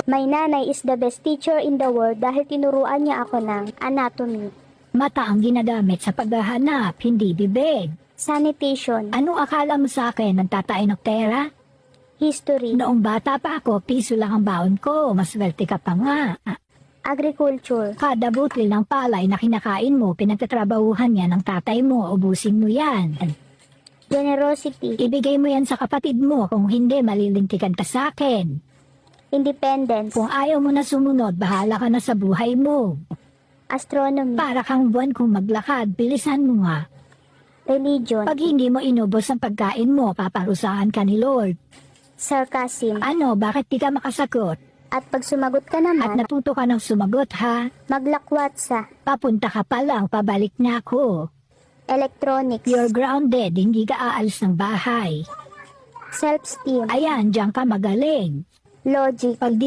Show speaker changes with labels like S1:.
S1: My nanay is the best teacher in the world dahil tinuruan niya ako ng anatomy,
S2: Mata ang ginagamit sa paghahanap, hindi bibig.
S1: sanitation,
S2: Ano akala mo sa akin ng tatay ng pera?
S1: history,
S2: Noong bata pa ako, piso lang ang baon ko. Maswerte ka pa nga.
S1: agriculture,
S2: Kada butil ng palay na kinakain mo, pinagtatrabahuhan yan ng tatay mo, ubusin mo yan.
S1: generosity,
S2: Ibigay mo yan sa kapatid mo, kung hindi malilintikan ka sa akin.
S1: independence,
S2: Kung ayaw mo na sumunod, bahala ka na sa buhay mo.
S1: astronomy,
S2: Para kang buwan kung maglakad, bilisan mo nga.
S1: religion,
S2: Pag hindi mo inubos ang pagkain mo, paparusahan ka ni Lord.
S1: sarcasm,
S2: Ano, bakit di ka makasagot?
S1: at pag sumagot ka
S2: At
S1: naman,
S2: natuto ka ng sumagot ha?
S1: maglakwat sa
S2: Papunta ka pa lang, pabalik na ako.
S1: electronics,
S2: You're grounded, hindi ka aalis ng bahay.
S1: self-esteem,
S2: Ayan, diyan ka magaling.
S1: logic,
S2: Pag di